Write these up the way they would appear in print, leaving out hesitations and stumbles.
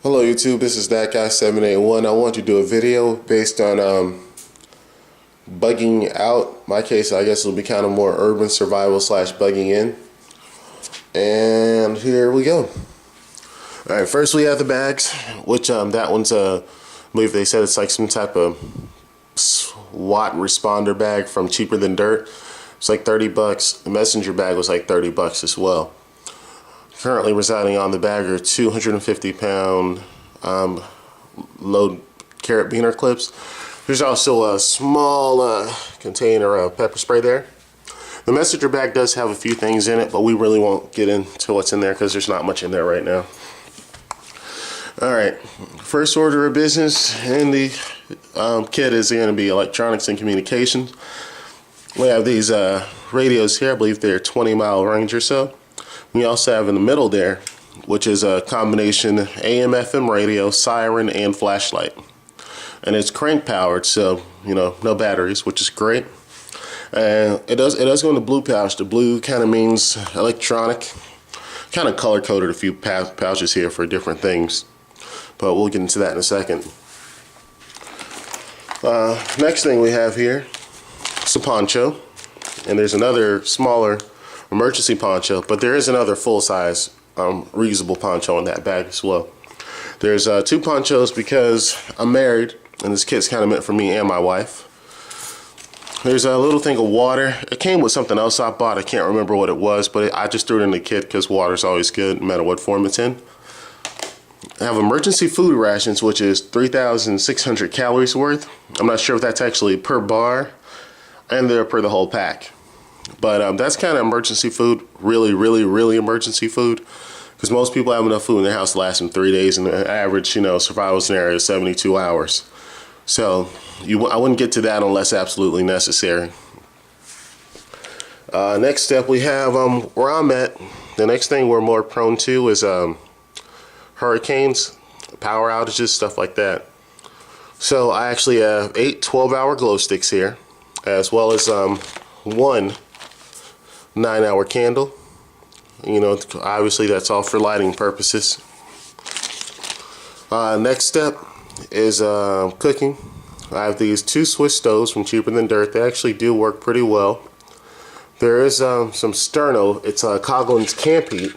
Hello YouTube, this is That Guy 781. I want to do a video based on bugging out. My case, I guess, will be kind of more urban survival slash bugging in. And here we go. Alright, first we have the bags, which that one's I believe they said it's like some type of SWAT responder bag from Cheaper Than Dirt. It's like 30 bucks. The messenger bag was like 30 bucks as well. Currently residing on the bag are 250-pound load carabiner clips. There's also a small container of pepper spray there. The messenger bag does have a few things in it, but we really won't get into what's in there because there's not much in there right now. Alright, first order of business in the kit is going to be electronics and communications. We have these radios here. I believe they're 20-mile range or so. We also have in the middle there, which is a combination AM/FM radio, siren, and flashlight. And it's crank powered, so no batteries, which is great. And it does go in the blue pouch. The blue kind of means electronic. Kind of color coded a few pouches here for different things, but we'll get into that in a second. Next thing we have here is a poncho, and there's another smaller emergency poncho, but there is another full-size reusable poncho in that bag as well. There's two ponchos because I'm married and this kit's kind of meant for me and my wife. There's a little thing of water. It came with something else I bought. I can't remember what it was, but I just threw it in the kit because water's always good no matter what form it's in. I have emergency food rations, which is 3,600 calories worth. I'm not sure if that's actually per bar and they're per the whole pack. But that's kind of emergency food, really emergency food, because most people have enough food in their house to last them 3 days, and the average, survival scenario is 72 hours. So I wouldn't get to that unless absolutely necessary. Next step we have where I'm at. The next thing we're more prone to is hurricanes, power outages, stuff like that. So I actually have 8 12-hour glow sticks here, as well as one 9-hour candle. Obviously that's all for lighting purposes. Next step is cooking. I have these 2 Swiss stoves from Cheaper Than Dirt. They actually do work pretty well. There is some sterno. It's Coughlin's Camp Heat,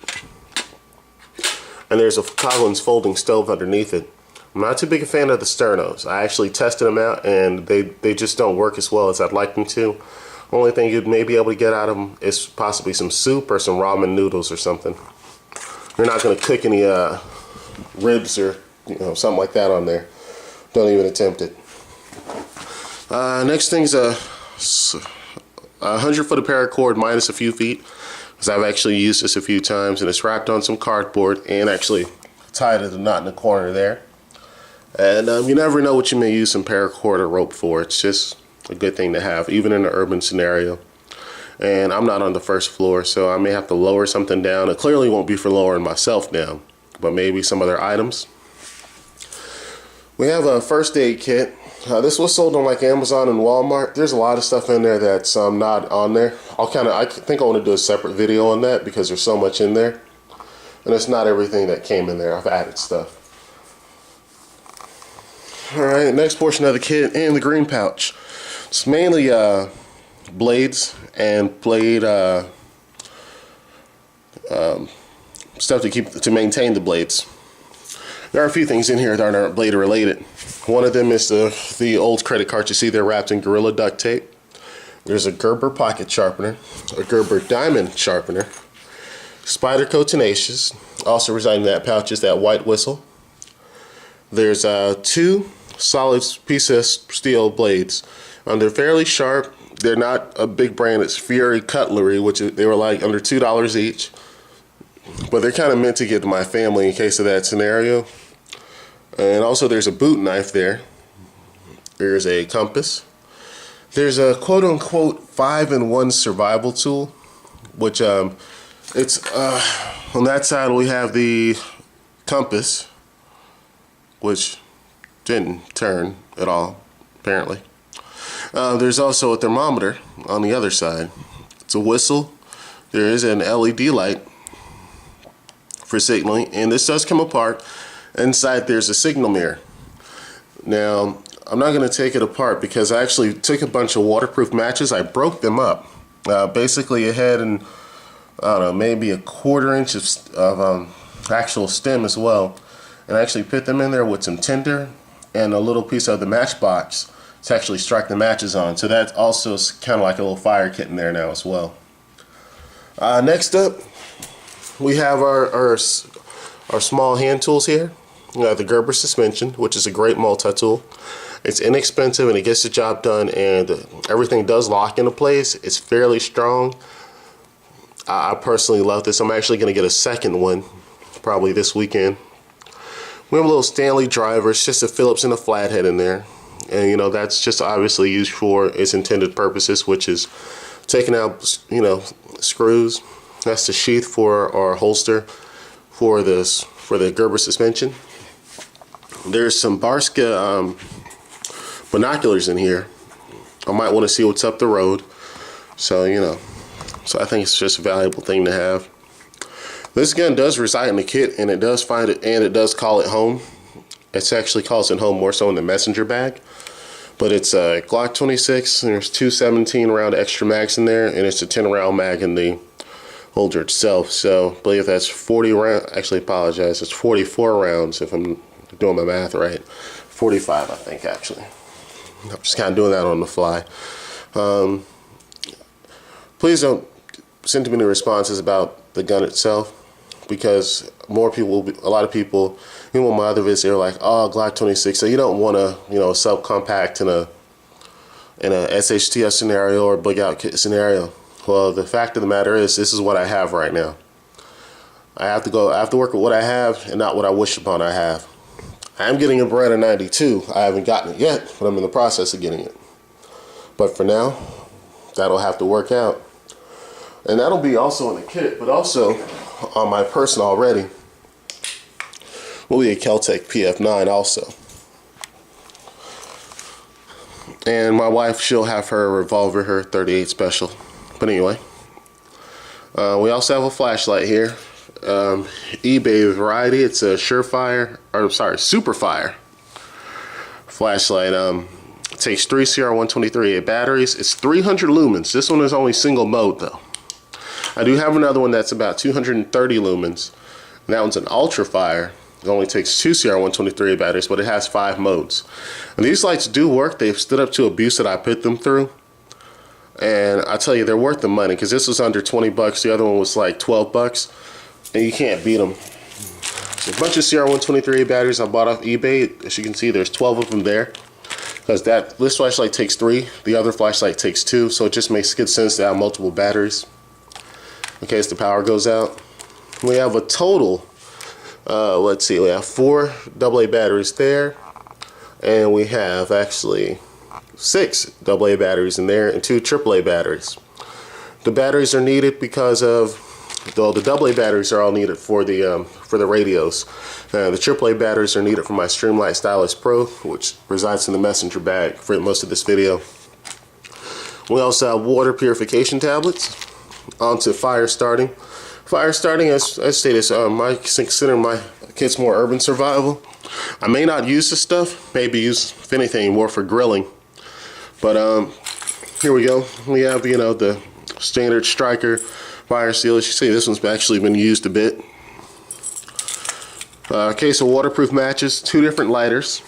and there's a Coughlin's folding stove underneath it. I'm not too big a fan of the sternos. I actually tested them out and they just don't work as well as I'd like them to. Only thing you'd maybe be able to get out of them is possibly some soup or some ramen noodles or something. You're not going to cook any ribs or something like that on there. Don't even attempt it. Next thing's a 100-foot of paracord minus a few feet, because I've actually used this a few times, and it's wrapped on some cardboard and actually tied at a knot in the corner there. And you never know what you may use some paracord or rope for. It's just a good thing to have, even in an urban scenario. And I'm not on the first floor, so I may have to lower something down. It clearly won't be for lowering myself down, but maybe some other items. We have a first aid kit. This was sold on like Amazon and Walmart. There's a lot of stuff in there that's not on there. I think I want to do a separate video on that because there's so much in there, and it's not everything that came in there. I've added stuff. Alright, next portion of the kit in the green pouch. It's mainly blades and blade stuff to maintain the blades. There are a few things in here that aren't blade related. One of them is the old credit cards you see there wrapped in Gorilla duct tape. There's a Gerber pocket sharpener, a Gerber diamond sharpener, Spyderco tenacious. Also residing in that pouch is that white whistle. There's 2 solid pieces of steel blades. They're fairly sharp. They're not a big brand. It's Fury Cutlery, which they were like under $2 each. But they're kind of meant to get to my family in case of that scenario. And also there's a boot knife there. There's a compass. There's a quote-unquote 5-in-1 survival tool, which it's on that side we have the compass, which didn't turn at all apparently. There's also a thermometer on the other side. It's a whistle. There is an LED light for signaling, and this does come apart. Inside there's a signal mirror. Now, I'm not going to take it apart because I actually took a bunch of waterproof matches. I broke them up. Basically, it had I don't know, maybe a 1/4 inch of actual stem as well. And I actually put them in there with some tinder and a little piece of the matchbox to actually strike the matches on. So that also is kind of like a little fire kit in there now as well. Next up, we have our small hand tools here. We have the Gerber suspension, which is a great multi-tool. It's inexpensive and it gets the job done, and everything does lock into place. It's fairly strong. I personally love this. I'm actually going to get a second one probably this weekend. We have a little Stanley driver. It's just a Phillips and a flathead in there, and you know that's just obviously used for its intended purposes, which is taking out screws. That's the sheath for our holster for the Gerber suspension. There's some Barska binoculars in here. I might want to see what's up the road, so so I think it's just a valuable thing to have. This gun does reside in the kit, and it does find it, and it does call it home. It actually calls it home more so in the messenger bag. But it's a Glock 26, and there's 2 17-round extra mags in there, and it's a 10-round mag in the holder itself. So I believe that's 40 rounds. Actually, apologize. It's 44 rounds if I'm doing my math right. 45, I think, actually. I'm just kind of doing that on the fly. Please don't send too many responses about the gun itself, because a lot of people, even with my other videos, they're like, oh, Glock 26, so you don't want a subcompact in a SHTF scenario or bug out kit scenario. Well, the fact of the matter is, this is what I have right now. I have to work with what I have and not what I wish upon I have. I am getting a Beretta 92. I haven't gotten it yet, but I'm in the process of getting it. But for now, that'll have to work out. And that'll be also in the kit, but also on my person already will be a Kel-Tec PF9 also. And my wife, she'll have her revolver, her 38 special. But anyway, we also have a flashlight here. eBay variety. It's a Superfire flashlight. It takes 3 CR123A batteries. It's 300 lumens. This one is only single mode though. I do have another one that's about 230 lumens. And that one's an Ultra Fire. It only takes 2 CR123A batteries, but it has 5 modes. And these lights do work. They've stood up to abuse that I put them through. And I tell you, they're worth the money, because this was under 20 bucks. The other one was like 12 bucks. And you can't beat them. There's a bunch of CR123A batteries I bought off eBay. As you can see, there's 12 of them there. Because this flashlight takes 3, the other flashlight takes 2, so it just makes good sense to have multiple batteries in case the power goes out. We have a total, let's see, we have 4 AA batteries there, and we have actually 6 AA batteries in there and 2 AAA batteries. The batteries are needed because of, though the AA batteries are all needed for the radios. The AAA batteries are needed for my Streamlight Stylus Pro, which resides in the messenger bag for most of this video. We also have water purification tablets. Onto fire starting. Fire starting, as stated, I consider my kit's more urban survival. I may not use this stuff. Maybe use, if anything, more for grilling. But here we go. We have the standard striker fire seal. As you see, this one's actually been used a bit. Case of waterproof matches, 2 different lighters.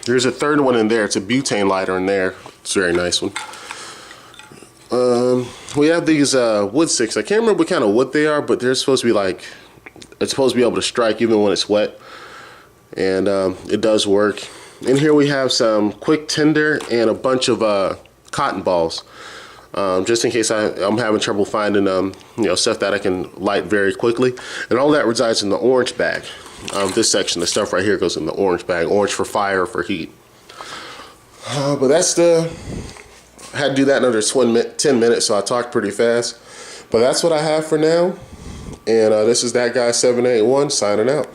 There's a third one in there. It's a butane lighter in there. It's a very nice one. We have these wood sticks. I can't remember what kind of wood they are, but they're supposed to be it's supposed to be able to strike even when it's wet. And it does work. In here we have some quick tinder and a bunch of cotton balls. Just in case I'm having trouble finding stuff that I can light very quickly. And all that resides in the orange bag. This section, the stuff right here, goes in the orange bag. Orange for fire, for heat. But that's I had to do that in under 10 minutes, so I talked pretty fast. But that's what I have for now. And this is that guy 781 signing out.